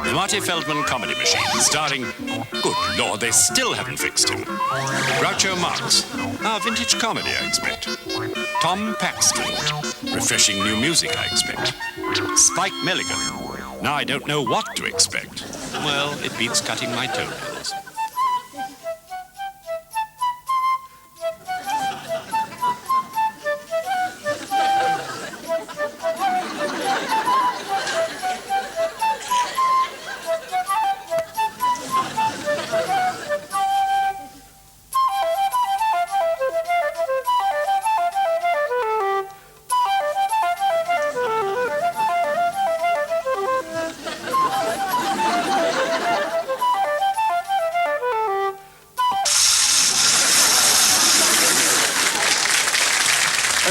The Marty Feldman Comedy Machine, starring... Good Lord, they still haven't fixed him. Groucho Marx. Vintage comedy, I expect. Tom Paxton. Refreshing new music, I expect. Spike Milligan. Now I don't know what to expect. Well, it beats cutting my toenails.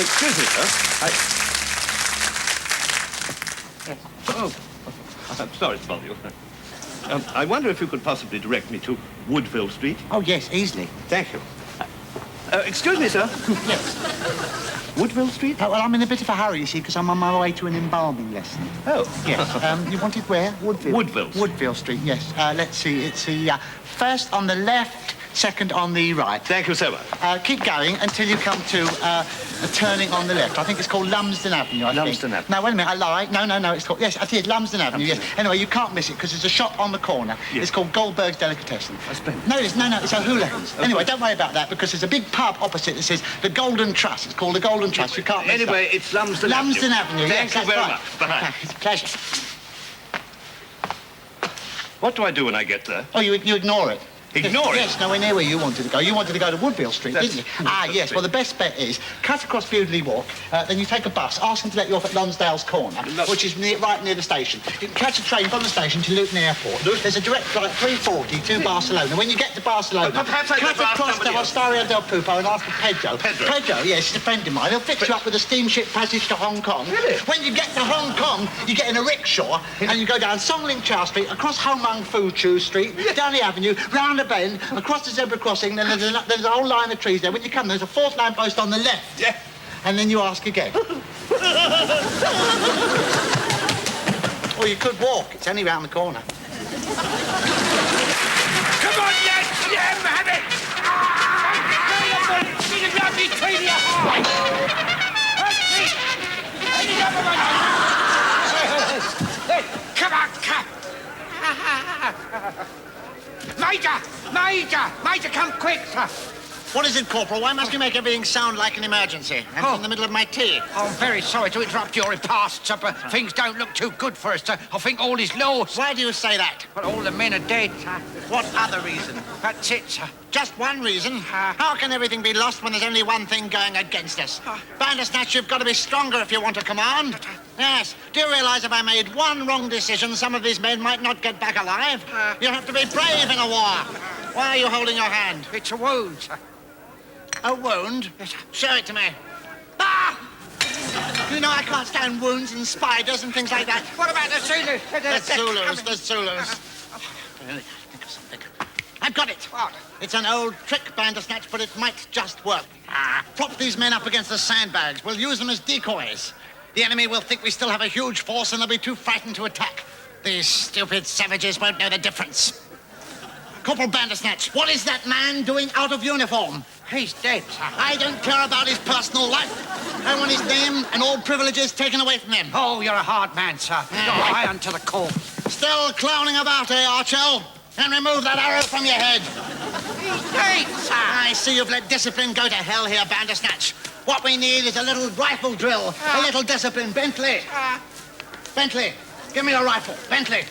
Excuse me, sir. I'm sorry to bother you. I wonder if you could possibly direct me to Woodville Street. Oh, yes, easily. Thank you. Excuse me, sir. Yes. Woodville Street? Well, I'm in a bit of a hurry, you see, because I'm on my way to an embalming lesson. Oh. Yes. You wanted where? Woodville. Woodville. Woodville Street, yes. Let's see. It's the first on the left, second on the right. Thank you so much. Keep going until you come to a turning on the left. I think it's called Lumsden Avenue, I think. Lumsden Avenue. No, wait a minute, I lied. No, it's called... Yes, I think it's Lumsden Avenue, yes. Anyway, you can't miss it, because there's a shop on the corner. Yes. It's called Goldberg's Delicatessen. Splendid. No, it's a hooligans. Anyway, don't worry about that, because there's a big pub opposite that says the Golden Trust. It's called the Golden Trust. You can't miss it. Anyway, it's Lumsden Avenue. Lumsden Avenue, Thank you very much. Bye. It's a pleasure. What do I do when I get there? Oh, you ignore it. Ignore it? Yes, nowhere near where you wanted to go. You wanted to go to Woodville Street, didn't you? Yes. Well, the best bet is cut across Bewdley Walk, then you take a bus, ask them to let you off at Lonsdale's Corner, which is right near the station. You can catch a train from the station to Luton Airport. There's a direct flight 3:40 to Barcelona. When you get to Barcelona, cut across to Ostario del Pupo and ask for Pedro. Pedro, yes, he's a friend of mine. He'll fix you up with a steamship passage to Hong Kong. Really? When you get to Hong Kong, you get in a rickshaw and you go down Song Ling Chow Street, across Ho Mung Fu Chu Street, down the avenue, round a bend, across the zebra crossing, then there's a whole line of trees there. When you come, there's a fourth lamppost on the left. Yeah. And then you ask again. Or you could walk. It's only round the corner. Come on, lads! Let him have it! Need a bloody between your heart! Come on, come! Major, come quick, sir! What is it, Corporal? Why must you make everything sound like an emergency? I'm in the middle of my tea. Oh, I'm very sorry to interrupt your repast, sir, but things don't look too good for us, sir. I think all is lost. Why do you say that? But all the men are dead, sir. What other reason? That's it, sir. Just one reason? How can everything be lost when there's only one thing going against us? Bandersnatch, you've got to be stronger if you want to command. Yes. Do you realise if I made one wrong decision, some of these men might not get back alive? You have to be brave in a war. Why are you holding your hand? It's a wound, sir. A wound? Yes, sir. Show it to me. Ah! You know I can't stand wounds and spiders and things like that. What about the Zulus? The Zulus. Think of something. I've got it. What? It's an old trick, Bandersnatch, but it might just work. Prop these men up against the sandbags. We'll use them as decoys. The enemy will think we still have a huge force and they'll be too frightened to attack. These stupid savages won't know the difference. Corporal Bandersnatch, what is that man doing out of uniform? He's dead, sir. I don't care about his personal life. I want his name and all privileges taken away from him. Oh, you're a hard man, sir. You're high unto the call. Still clowning about, eh, Archel? And remove that arrow from your head. He's dead, sir. I see you've let discipline go to hell here, Bandersnatch. What we need is a little rifle drill, a little discipline. Bentley. Bentley, give me your rifle. Bentley.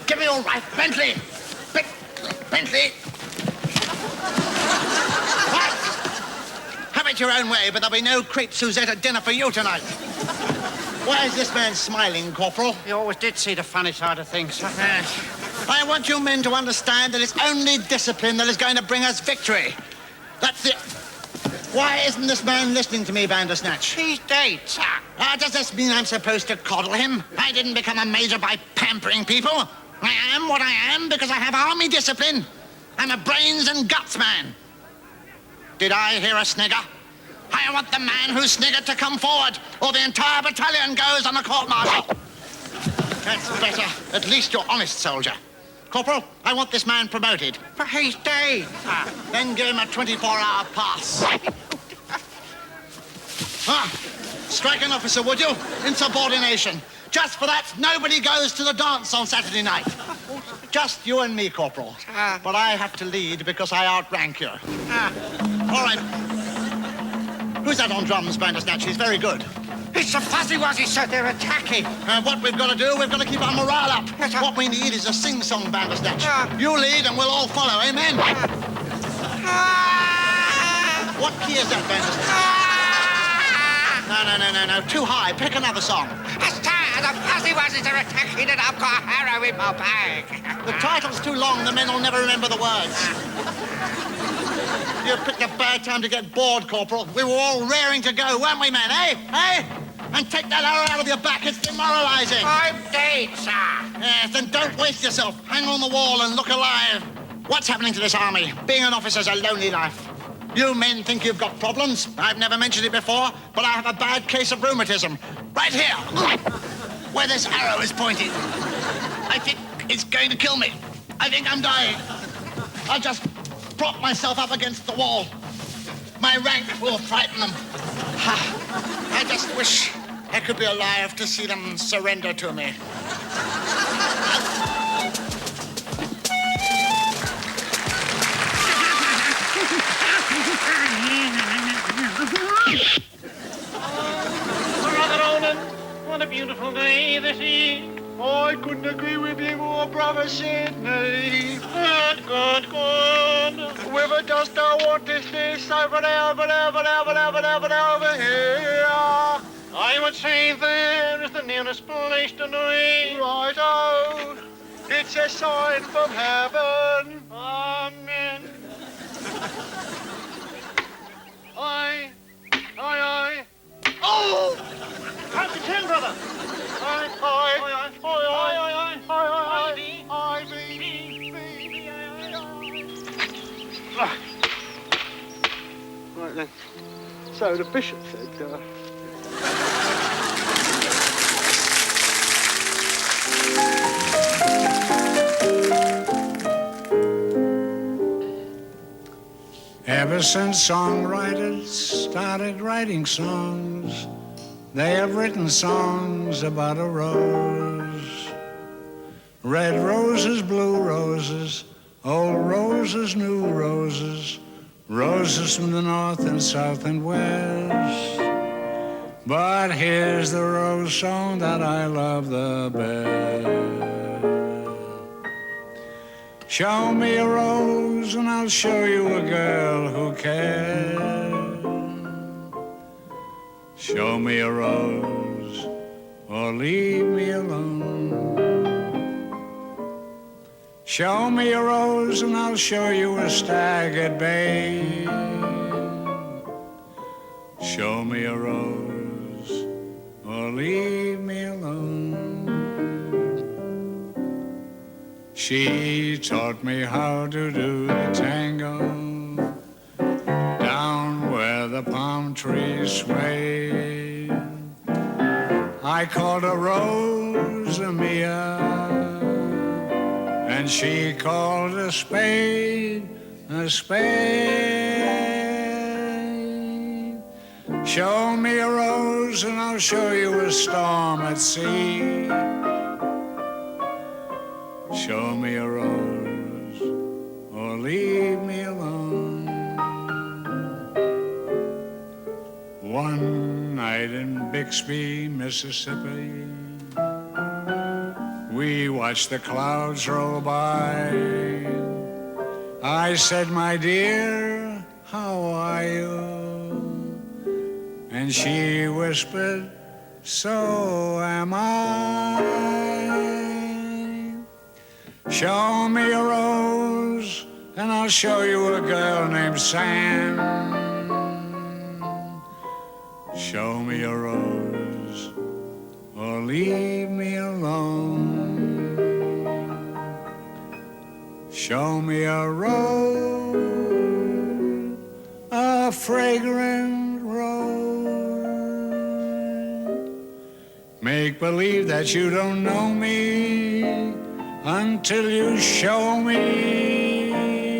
Give me your rifle. Bentley. Bentley. your own way, but there'll be no crepe Suzette at dinner for you tonight. Why is this man smiling, Corporal? You always did see the funny side of things. I want you men to understand that it's only discipline that is going to bring us victory. That's it. Why isn't this man listening to me, Bandersnatch? He's dead, sir. Does this mean I'm supposed to coddle him? I didn't become a major by pampering people. I am what I am because I have army discipline. I'm a brains and guts man. Did I hear a snigger? I want the man who sniggered to come forward, or the entire battalion goes on a court-martial. That's better. At least you're honest, soldier. Corporal, I want this man promoted. But he's dead, sir. Then give him a 24-hour pass. Strike an officer, would you? Insubordination. Just for that, nobody goes to the dance on Saturday night. Just you and me, Corporal. But I have to lead because I outrank you. All right. Who's that on drums, Bandersnatch? He's very good. It's the fuzzy wuzzy, sir. They're attacking. What we've got to do, we've got to keep our morale up. Yes, sir. What we need is a sing-song, Bandersnatch. You lead and we'll all follow, amen? What key is that, Bandersnatch? No. Too high. Pick another song. Sir, the fuzzy wuzzies are attacking and I've got a harrow in my bag. The title's too long. The men will never remember the words. You picked a bad time to get bored, Corporal. We were all raring to go, weren't we, men, eh? And take that arrow out of your back. It's demoralizing. I'm dead, sir. Yes, then don't waste yourself. Hang on the wall and look alive. What's happening to this army? Being an officer's a lonely life. You men think you've got problems. I've never mentioned it before, but I have a bad case of rheumatism. Right here, where this arrow is pointing. I think it's going to kill me. I think I'm dying. I'll just prop myself up against the wall. My rank will frighten them. I just wish I could be alive to see them surrender to me. Brother Onan, what a beautiful day this is. I couldn't agree with you more, Brother Sidney. Good. Whoever does not want this over there, over here. I would say there is the nearest place to me. Right-o. It's a sign from heaven. Amen. Aye. Oh! Count to 10, brother. Aye. Right then. So the bishop said, Ever since songwriters started writing songs, they have written songs about a rose. Red roses, blue roses, old roses, new roses, roses from the north and south and west. But here's the rose song that I love the best. Show me a rose and I'll show you a girl who cares. Show me a rose or leave me alone. Show me a rose and I'll show you a staggered babe. Show me a rose or leave me alone. She taught me how to do the tango down where the palm trees sway. I called her Rosa Mia, and she called a spade a spade. Show me a rose and I'll show you a storm at sea. Show me a rose or leave me alone. One night in Bixby, Mississippi, we watched the clouds roll by. I said, my dear, how are you? And she whispered, so am I. Show me a rose, and I'll show you a girl named Sam. Show me a rose, or leave me alone. Show me a rose, a fragrant rose. Make believe that you don't know me until you show me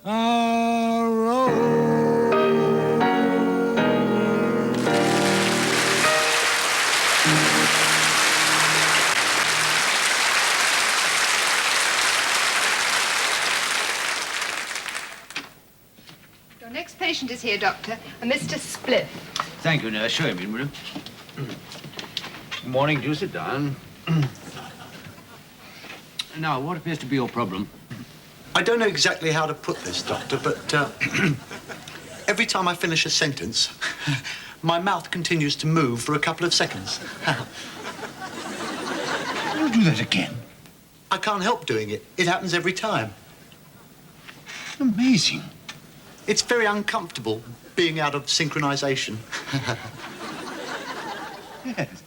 a rose. Your next patient is here, Doctor, a Mr. Spliff. Thank you, nurse. Show him in, will you? Good morning. Do sit down. Now, what appears to be your problem? I don't know exactly how to put this, Doctor, but every time I finish a sentence, my mouth continues to move for a couple of seconds. You do that again. I can't help doing it. It happens every time. Amazing. It's very uncomfortable being out of synchronization. Yes.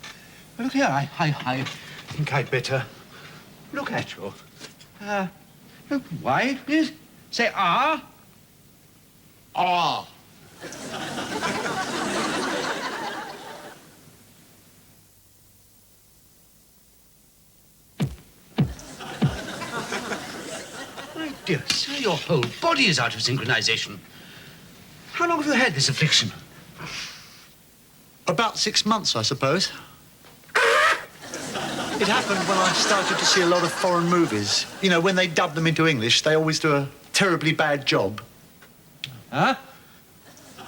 Well, look here, I think I'd better look at you. Look, why, please? Say ah. Ah. My dear sir, your whole body is out of synchronization. How long have you had this affliction? About 6 months, I suppose. It happened when I started to see a lot of foreign movies. You know, when they dub them into English, they always do a terribly bad job. Huh?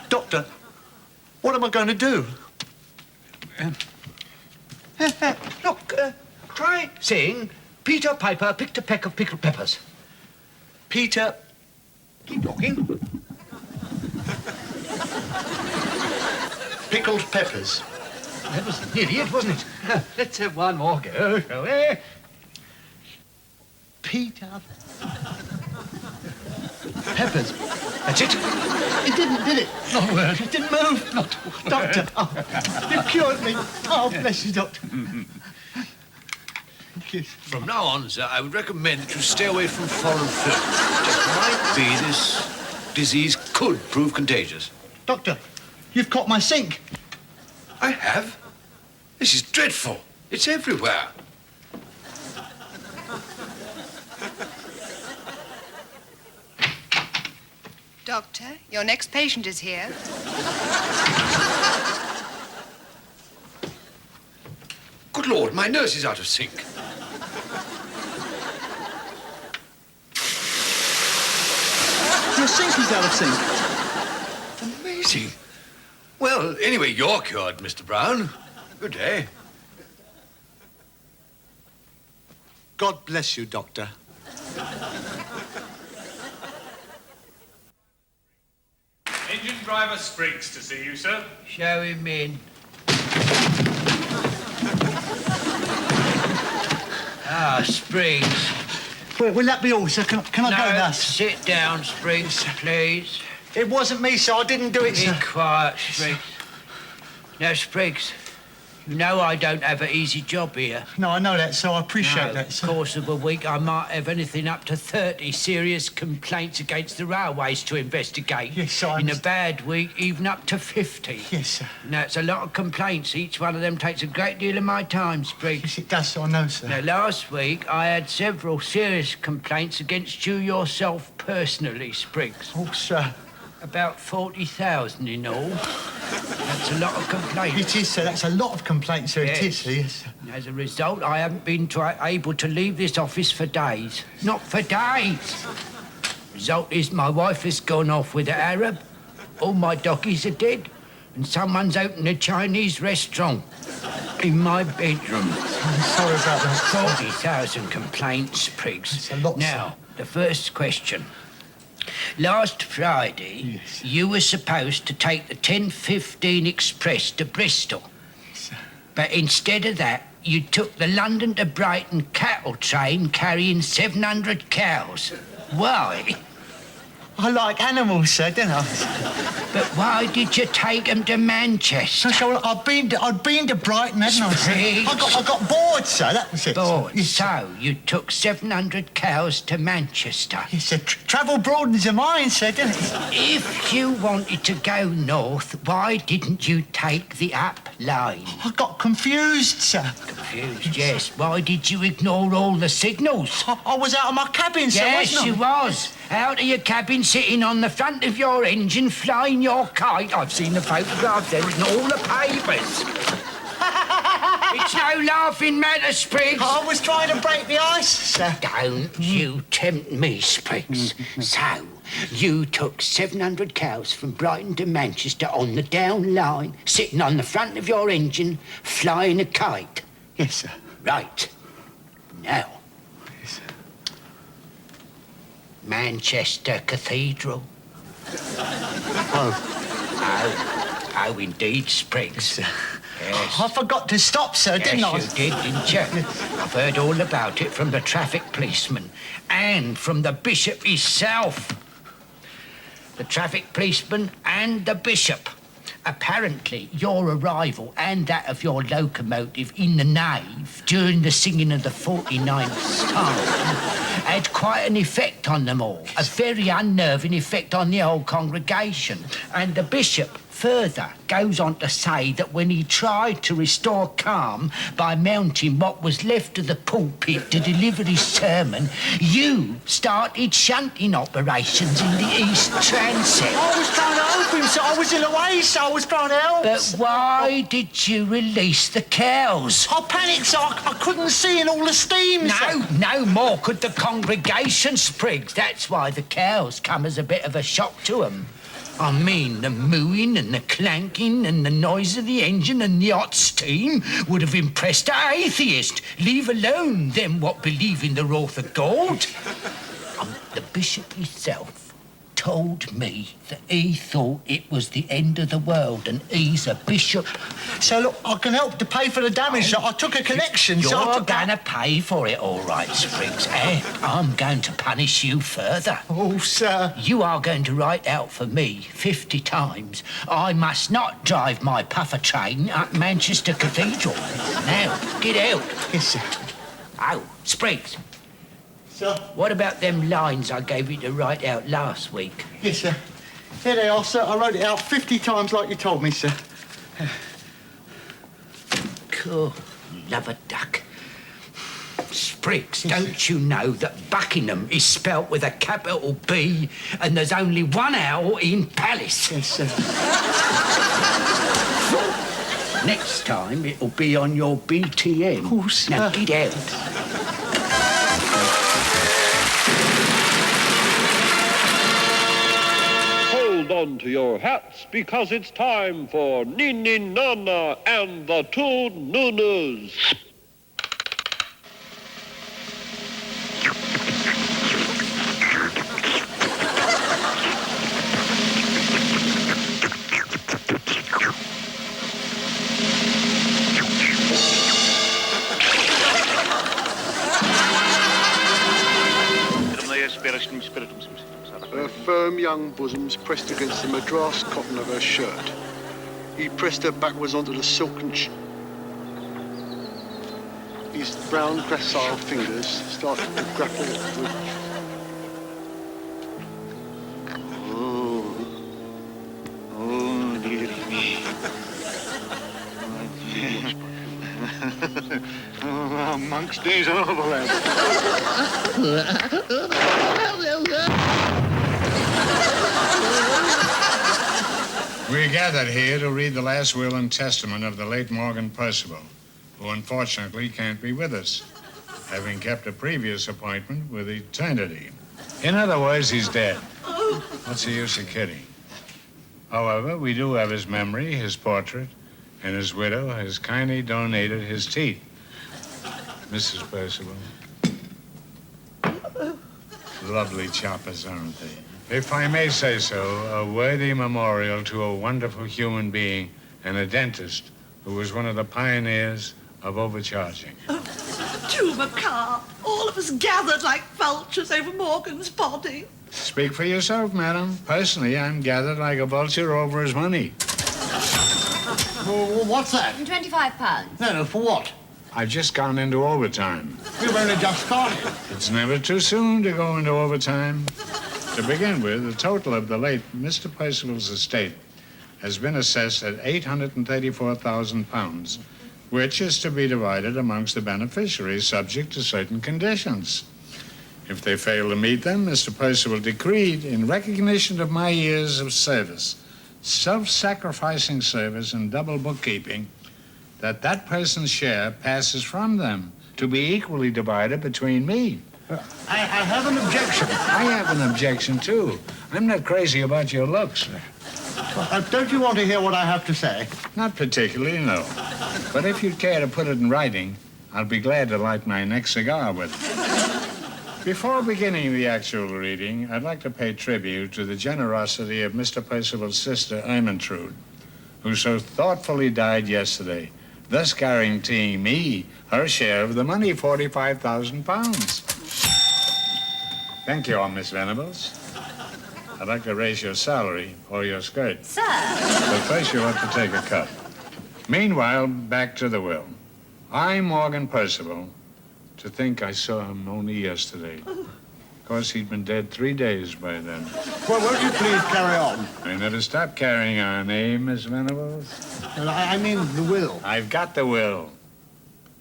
Doctor, what am I going to do? Look, try saying Peter Piper picked a peck of pickled peppers. Peter... Keep talking. Pickled peppers. That was nearly it, wasn't it? Let's have one more go, shall we? Peter... Peppers. That's it. It didn't, did it? Not a word. It didn't move. Not a word. Doctor, oh, you cured me. Oh, bless you, Doctor. Thank you. From now on, sir, I would recommend that you stay away from foreign films. It might be this disease could prove contagious. Doctor, you've caught my sink. I have? This is dreadful. It's everywhere. Doctor, your next patient is here. Good Lord, my nurse is out of sync. Your sink is out of sync. Amazing. Well, anyway, you're cured, Mr. Brown. Good day. God bless you, Doctor. Engine driver Spriggs to see you, sir. Show him in. Ah, Spriggs. Well, will that be all, sir? Can I go now? Sit down, Spriggs, please. It wasn't me, sir. I didn't do it, Be sir. quiet, Spriggs. Now, Spriggs, you know I don't have an easy job here. No, I know that, sir. I appreciate No, that, in sir. the course of a week, I might have anything up to 30 serious complaints against the railways to investigate. Yes, sir, I In a understand. bad week, even up to 50. Yes, sir. Now, it's a lot of complaints. Each one of them takes a great deal of my time, Yes, Spriggs. it does, sir. I know, sir. Now, last week, I had several serious complaints against you yourself personally, Spriggs. Oh, sir. About 40,000 in all. That's a lot of complaints. It is, sir. That's a lot of complaints, sir. Yes. It is, sir. Yes, sir. As a result, I haven't been able to leave this office for days. Not for days. Result is my wife has gone off with an Arab, all my doggies are dead, and someone's opened a Chinese restaurant in my bedroom. I'm sorry about that, sir. 40,000 complaints, Spriggs. It's a lot, Now, the first question. Last Friday, you were supposed to take the 10:15 express to Bristol. But instead of that, you took the London to Brighton cattle train carrying 700 cows. Why? I like animals, sir, don't I? But why did you take them to Manchester? So I'd been to Brighton, hadn't I, sir? Spriggs. I got bored, sir, that was it. Bored. Yes, So you took 700 cows to Manchester. yes, sir. Travel broadens the mind, sir, doesn't it? If you wanted to go north, why didn't you take the up line? I got confused, sir. Confused, yes. Why did you ignore all the signals? I was out of my cabin, sir, Yes, wasn't I? you was. Out of your cabin, sitting on the front of your engine, flying your kite. I've seen the photographs. They're in all the papers. It's no laughing matter, Spriggs. I was trying to break the ice, sir. Don't you tempt me, Spriggs. So, you took 700 cows from Brighton to Manchester on the down line, sitting on the front of your engine, flying a kite. Yes, sir. Right. Now, Yes, sir. Manchester Cathedral. Oh, indeed, Spriggs. Yes. I forgot to stop, sir, didn't I? Yes, you did, didn't you? I've heard all about it from the traffic policeman and from the bishop himself. The traffic policeman and the bishop. Apparently, your arrival and that of your locomotive in the nave during the singing of the 49th Psalm had quite an effect on them all, a very unnerving effect on the whole congregation. And the bishop further goes on to say that when he tried to restore calm by mounting what was left of the pulpit to deliver his sermon, you started shunting operations in the East Transept. I was trying to help him, sir. I was in the way, sir. I was trying to help. But why did you release the cows? I panicked, sir. I couldn't see in all the steam, sir. No more could the congregation, Spriggs. That's why the cows come as a bit of a shock to them. I mean, the mooing and the clanking and the noise of the engine and the hot steam would have impressed an atheist, leave alone them what believe in the wrath of God. The bishop himself told me that he thought it was the end of the world, and he's a bishop. So, look, I can help to pay for the damage. I took a collection, You're so I took... going to pay for it, all right, Spriggs, and I'm going to punish you further. Oh, sir. You are going to write out for me 50 times I must not drive my puffer train up Manchester Cathedral. Now, get out. Yes, sir. Oh, Spriggs, Sir? what about them lines I gave you to write out last week? Yes, sir. Here they are, sir. I wrote it out 50 times like you told me, sir. Cool. Love a duck. Spriggs, don't you know that Buckingham is spelt with a capital B and there's only one owl in Palace? Yes, sir. Next time it'll be on your BTM. Oh, sir. Now get out. Hold on to your hats because it's time for Nini Nana and the Two Nunas. Her firm young bosoms pressed against the madras cotton of her shirt. He pressed her backwards onto the silken His brown, gracile fingers started to grapple with... Oh, dearie me. Oh, monk's days are over, lad. We're gathered here to read the last will and testament of the late Morgan Percival, who unfortunately can't be with us, having kept a previous appointment with eternity. In other words, he's dead. What's the use of kidding? However, we do have his memory, his portrait, and his widow has kindly donated his teeth. Mrs. Percival. Lovely choppers, aren't they? If I may say so, a worthy memorial to a wonderful human being and a dentist who was one of the pioneers of overcharging. Too macabre. All of us gathered like vultures over Morgan's body. Speak for yourself, madam. Personally, I'm gathered like a vulture over his money. Well, what's that? £25. No, for what? I've just gone into overtime. You've only just started. It's never too soon to go into overtime. To begin with, the total of the late Mr. Percival's estate has been assessed at £834,000, which is to be divided amongst the beneficiaries subject to certain conditions. If they fail to meet them, Mr. Percival decreed, in recognition of my years of service, self-sacrificing service and double bookkeeping, that person's share passes from them to be equally divided between me. I have an objection. I have an objection, too. I'm not crazy about your looks. Don't you want to hear what I have to say? Not particularly, no. But if you'd care to put it in writing, I'll be glad to light my next cigar with it. Before beginning the actual reading, I'd like to pay tribute to the generosity of Mr. Percival's sister, Ermentrude, who so thoughtfully died yesterday, thus guaranteeing me her share of the money, £45,000. Thank you all, Miss Venables. I'd like to raise your salary or your skirt. Sir? But first you ought to take a cut. Meanwhile, back to the will. I, Morgan Percival, to think I saw him only yesterday. Of course, he'd been dead 3 days by then. Well, won't you please carry on? I never stop carrying on, eh, Miss Venables? I mean the will. I've got the will.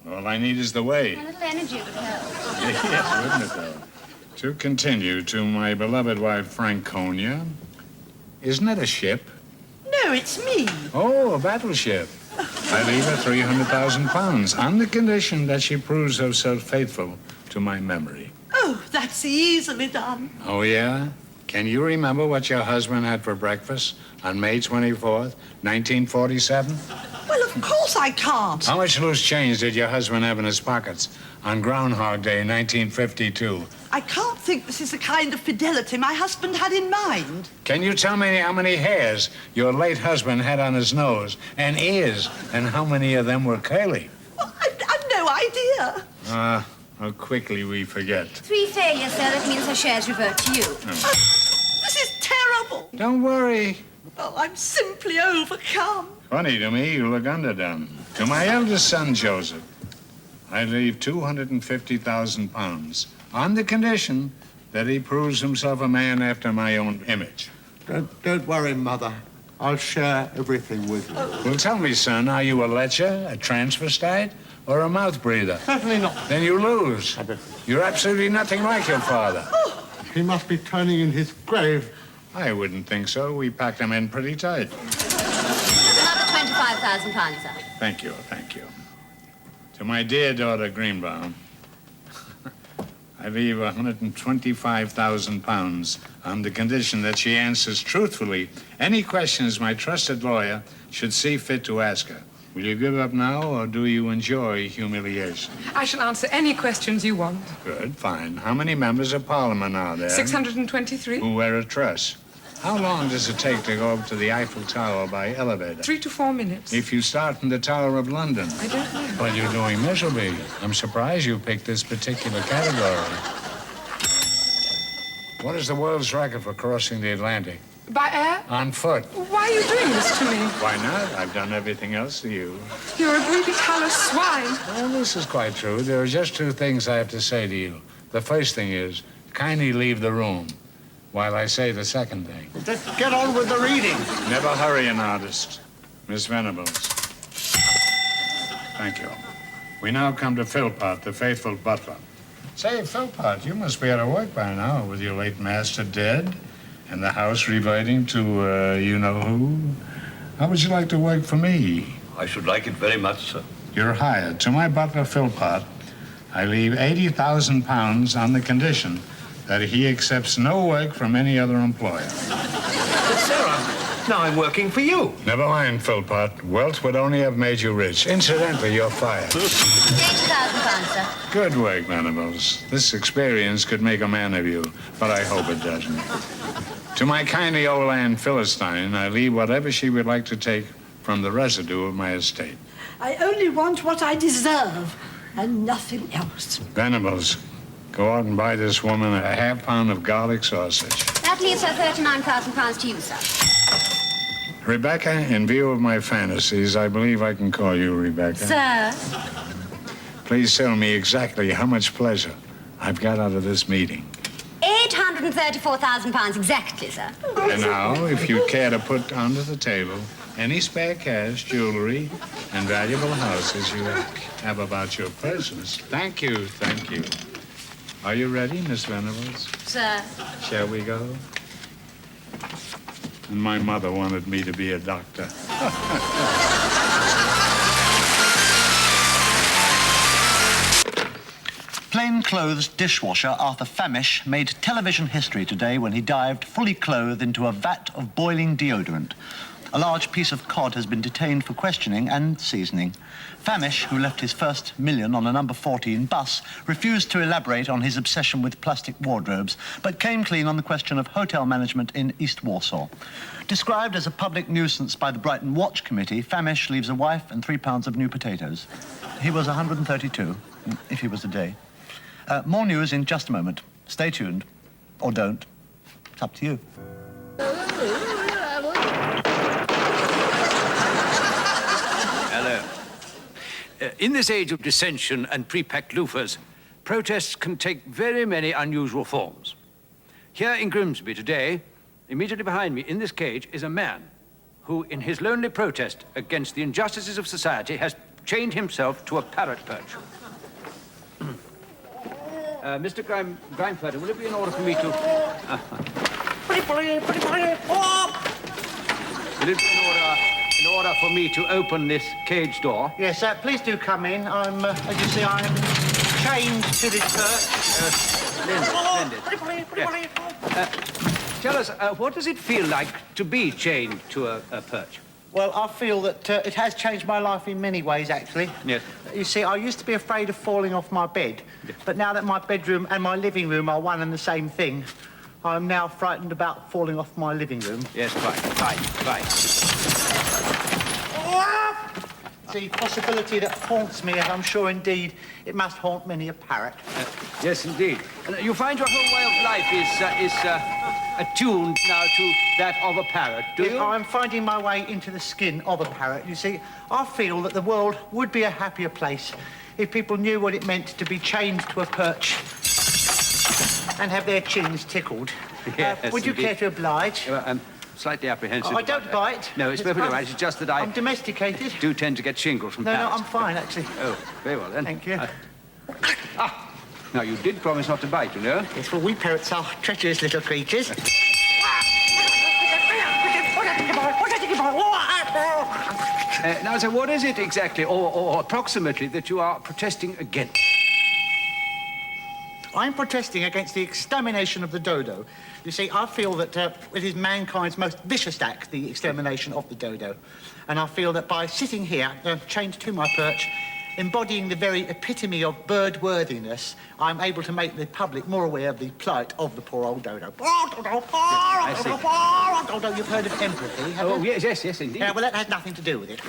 All I need is the way. A little energy would help. Yes, wouldn't it, though? To continue, to my beloved wife, Franconia. Isn't it a ship? No, it's me. Oh, a battleship. I leave her £300,000 on the condition that she proves herself faithful to my memory. Oh, that's easily done. Oh, yeah? Can you remember what your husband had for breakfast on May 24th, 1947? Well, of course I can't. How much loose change did your husband have in his pockets on Groundhog Day, 1952? I can't think this is the kind of fidelity my husband had in mind. Can you tell me how many hairs your late husband had on his nose and ears, and how many of them were curly? Well, I've no idea. How quickly we forget. 3 failures, sir. That means her shares revert to you. This is terrible. Don't worry. Oh, I'm simply overcome. Funny to me, you look underdone. To my eldest son, Joseph, I leave £250,000 on the condition that he proves himself a man after my own image. Don't worry, Mother. I'll share everything with you. Well, tell me, son, are you a lecher, a transvestite, or a mouth breather? Certainly not. Then you lose. You're absolutely nothing like your father. He must be turning in his grave. I wouldn't think so. We packed him in pretty tight. Another £25,000, sir. Thank you, thank you. To my dear daughter, Greenbaum, I leave £125,000 on the condition that she answers truthfully any questions my trusted lawyer should see fit to ask her. Will you give up now, or do you enjoy humiliation? I shall answer any questions you want. Good, fine. How many members of Parliament are there? 623. Who wear a truss? How long does it take to go up to the Eiffel Tower by elevator? 3 to 4 minutes. If you start in the Tower of London? I don't know. Well, you're doing miserably. I'm surprised you picked this particular category. What is the world's record for crossing the Atlantic? By air? On foot. Why are you doing this to me? Why not? I've done everything else to you. You're a greedy, callous swine. Well, this is quite true. There are just 2 things I have to say to you. The first thing is, kindly leave the room while I say the second thing. Just get on with the reading. Never hurry an artist. Miss Venables. Thank you. We now come to Philpot, the faithful butler. Say, Philpot, you must be out of work by now with your late master dead and the house reverting to you-know-who. How would you like to work for me? I should like it very much, sir. You're hired. To my butler, Philpot, I leave £80,000 on the condition that he accepts no work from any other employer. But, sir, Now I'm working for you. Never mind, Philpott. Wealth would only have made you rich. Incidentally, you're fired. £80,000, sir. Good work, Venables. This experience could make a man of you, but I hope it doesn't. To my kindly old Aunt Philistine, I leave whatever she would like to take from the residue of my estate. I only want what I deserve and nothing else. Venables, go out and buy this woman a half-pound of garlic sausage. That leaves her £39,000 to you, sir. Rebecca, in view of my fantasies, I believe I can call you Rebecca. Sir? Please tell me exactly how much pleasure I've got out of this meeting. £834,000 exactly, sir. And now, if you care to put onto the table any spare cash, jewelry, and valuable houses you have about your persons. Thank you, thank you. Are you ready, Miss Venables? Sir? Shall we go? And my mother wanted me to be a doctor. Plainclothes dishwasher Arthur Famish made television history today when he dived fully clothed into a vat of boiling deodorant. A large piece of cod has been detained for questioning and seasoning. Famish, who left his first million on a number 14 bus, refused to elaborate on his obsession with plastic wardrobes, but came clean on the question of hotel management in East Warsaw. Described as a public nuisance by the Brighton Watch Committee, Famish leaves a wife and 3 pounds of new potatoes. He was 132, if he was a day. More news in just a moment. Stay tuned. Or don't. It's up to you. Hello. In this age of dissension and pre-packed loafers, protests can take very many unusual forms. Here in Grimsby today, immediately behind me in this cage, is a man who, in his lonely protest against the injustices of society, has chained himself to a parrot perch. Mr. Grimefurter, will it be in order for me to... Will it be in order for me to open this cage door? Yes, please do come in. As you see, I'm chained to this perch. Splendid. Yes. Tell us, what does it feel like to be chained to a perch? Well, I feel that it has changed my life in many ways, actually. Yes. You see, I used to be afraid of falling off my bed, but now that my bedroom and my living room are one and the same thing, I'm now frightened about falling off my living room. Yes, quite. The possibility that haunts me, and I'm sure indeed it must haunt many a parrot. Yes, indeed. And you find your whole way of life is attuned now to that of a parrot, do you? I'm finding my way into the skin of a parrot. You see, I feel that the world would be a happier place if people knew what it meant to be chained to a perch and have their chins tickled. Yes, would you indeed. care to oblige? I'm slightly apprehensive. I don't bite. No, it's perfectly right. It's just that I'm domesticated. do tend to get shingles from No, parrots. I'm fine, actually. Oh, very well, then. Thank you. Now, you did promise not to bite, you know. Yes, well, we parrots are treacherous little creatures. Now, so what is it exactly, or approximately, that you are protesting against? I'm protesting against the extermination of the dodo. You see, I feel that it is mankind's most vicious act, the extermination of the dodo. And I feel that by sitting here, chained to my perch, embodying the very epitome of bird-worthiness, I'm able to make the public more aware of the plight of the poor old dodo. I see. Dodo, you've heard of empathy, have you? Oh, yes, indeed. Well, that has nothing to do with it.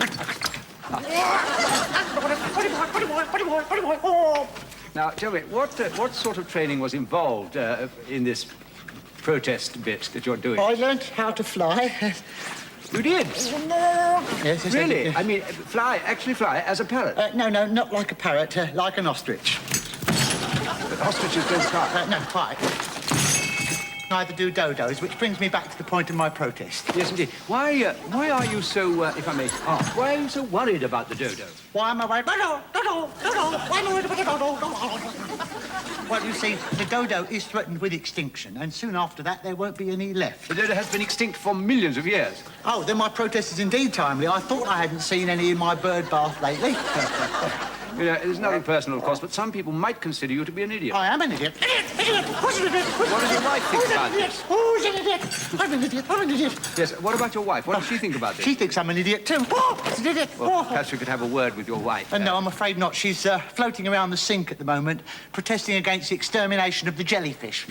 Now, tell me, what sort of training was involved in this protest bit that you're doing? I learnt how to fly. You did? Yes, Really? I I mean, actually fly as a parrot? No, not like a parrot, like an ostrich. But ostriches don't fly. No, quite. Neither do dodos, which brings me back to the point of my protest. Yes, indeed. Why are you so, if I may ask, why are you so worried about the dodo? Why am I worried? Dodo! Why am I worried about the dodo? Well, you see, the dodo is threatened with extinction, and soon after that, there won't be any left. The dodo has been extinct for millions of years. Oh, then my protest is indeed timely. I thought I hadn't seen any in my bird bath lately. You know, there's nothing personal, of course, but some people might consider you to be an idiot. I am an idiot. Idiot! Who's an idiot? What does your wife think about this? Who's an idiot? I'm an idiot. I'm an idiot. Yes, what about your wife? What does she think about this? She thinks I'm an idiot, too. Oh, it's an idiot. Well, perhaps you could have a word with your wife. No, I'm afraid not. She's floating around the sink at the moment, protesting against the extermination of the jellyfish.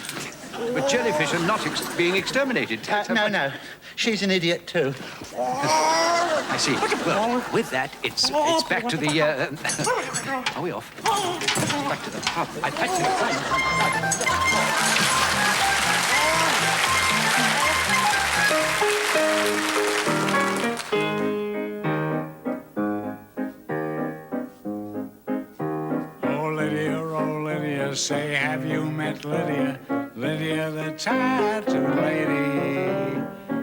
But jellyfish are not being exterminated. No. She's an idiot, too. I see. Well, with that, it's back to the... Are we off? Back to the pub. I packed it. Oh, Lydia, say, have you met Lydia? Lydia, the tattoo lady.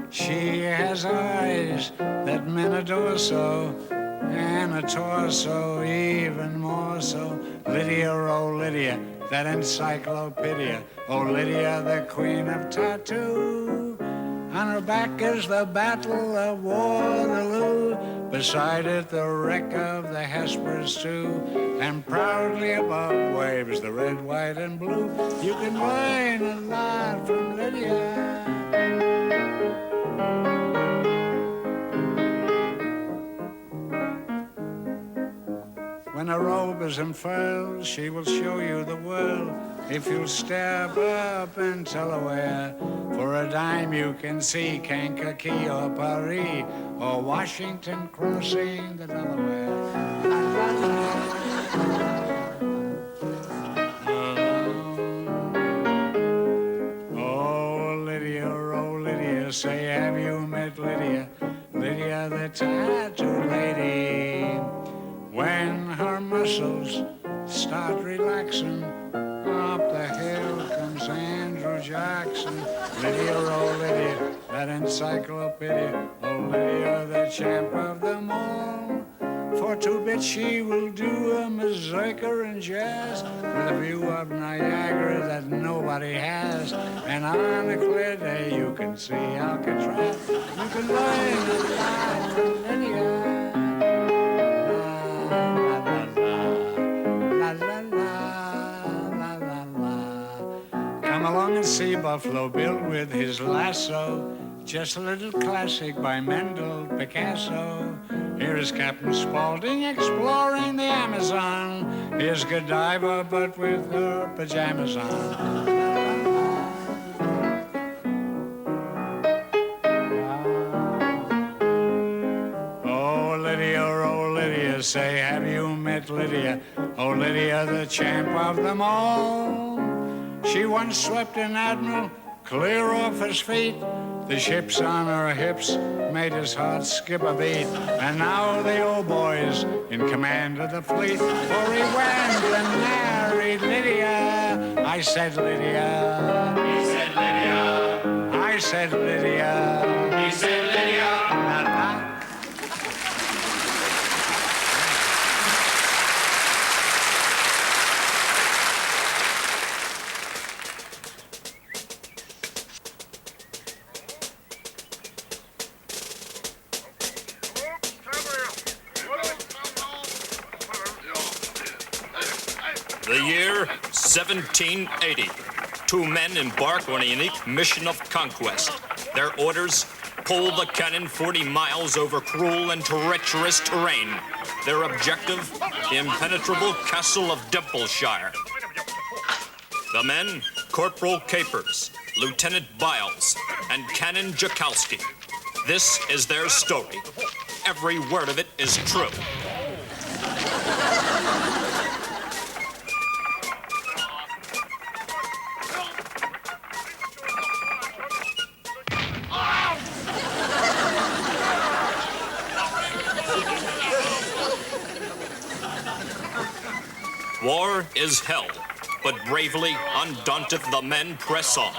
She has eyes that men adore so, and a torso even more so. Lydia, oh Lydia, that encyclopedia. Oh Lydia, the queen of tattoo. On her back is the Battle of Waterloo. Beside it, the wreck of the Hespers too. And proudly above waves the red, white, and blue. You can learn a lot from Lydia. When her robe is unfurled, she will show you the world. If you'll step up and tell her where, for a dime you can see Kankakee or Paris or Washington crossing the Delaware. Oh, Lydia, say, have you met Lydia? Lydia, the tattoo lady. When her muscles start relaxing, up the hill comes Andrew Jackson. Lydia, oh Lydia, that encyclopedia. Oh Lydia, the champ of them all. For 2 bits she will do a mazurka and jazz with a view of Niagara that nobody has. And on a clear day you can see Alcatraz. You can learn a lot from Lydia. Come along and see Buffalo Bill with his lasso. Just a little classic by Mendel Picasso. Here is Captain Spaulding exploring the Amazon. Here's Godiva, but with her pajamas on. Oh, Lydia, say, have you met Lydia? Oh, Lydia, the champ of them all. She once swept an admiral clear off his feet. The ships on her hips made his heart skip a beat. And now the old boy's in command of the fleet. For he went and married Lydia. I said Lydia. He said Lydia. I said Lydia. He said Lydia. The year 1780. 2 men embark on a unique mission of conquest. Their orders, pull the cannon 40 miles over cruel and treacherous terrain. Their objective, the impenetrable castle of Dimpleshire. The men, Corporal Capers, Lieutenant Biles, and Canon Jakowski. This is their story. Every word of it is true. War is hell, but bravely, undaunted, the men press on.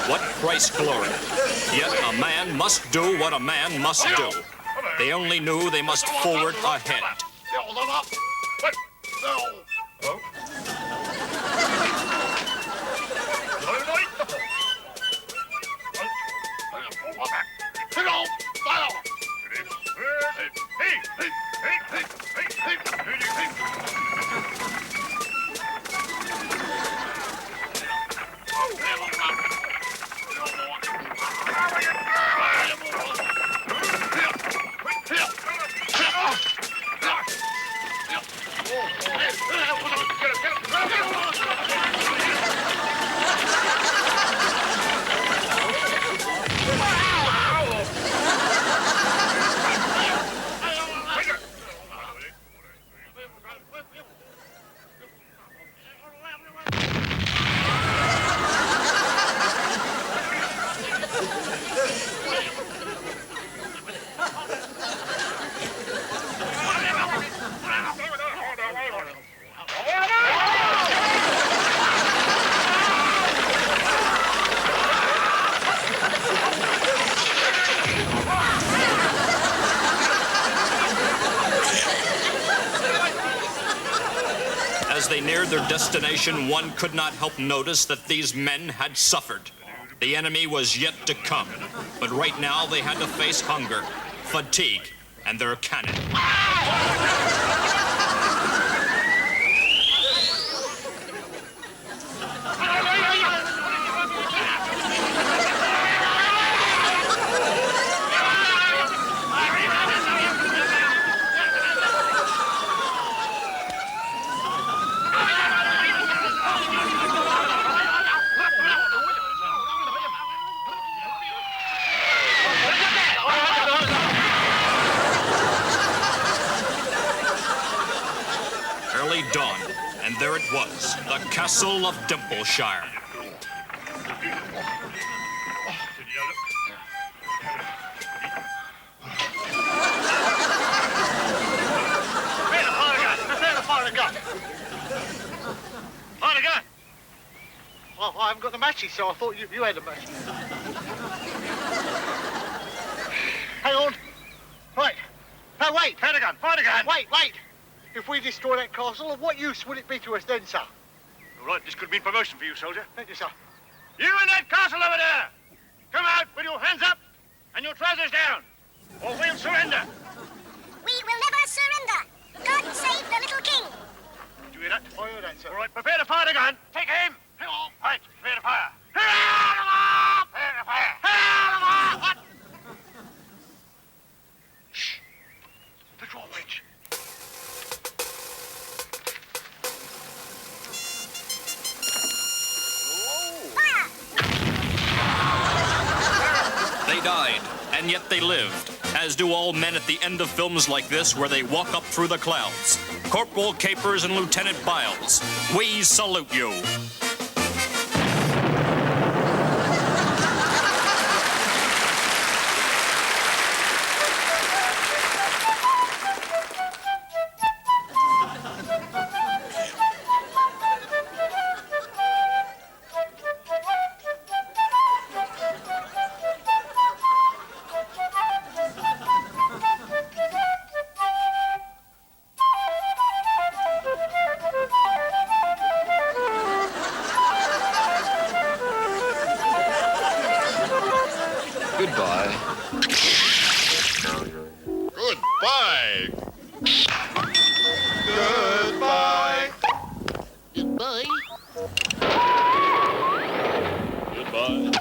What Christ glory? Yet a man must do what a man must do. They only knew they must forward ahead. As they neared their destination, one could not help notice that these men had suffered. The enemy was yet to come, but right now they had to face hunger, fatigue, and their cannon. Early dawn, and there it was, the castle of Dimpleshire. Well, I haven't got the matches, so I thought you had the matches. Hang on. Right. No, wait. Fire the gun. Fire the gun. Wait. If we destroy that castle, of what use will it be to us then, sir? All right, this could mean promotion for you, soldier. Thank you, sir. You in that castle over there! Come out with your hands up and your trousers down, or we'll surrender. We will never surrender. God save the little king. Did you hear that? I heard that, sir. All right, prepare to fire the gun. Take aim. Hang on. Right, prepare to fire. Prepare to fire. What? Shh. The drawbridge. They died, and yet they lived, as do all men at the end of films like this where they walk up through the clouds. Corporal Capers and Lieutenant Biles, we salute you. Goodbye. Goodbye. Goodbye. Goodbye. Goodbye. Goodbye.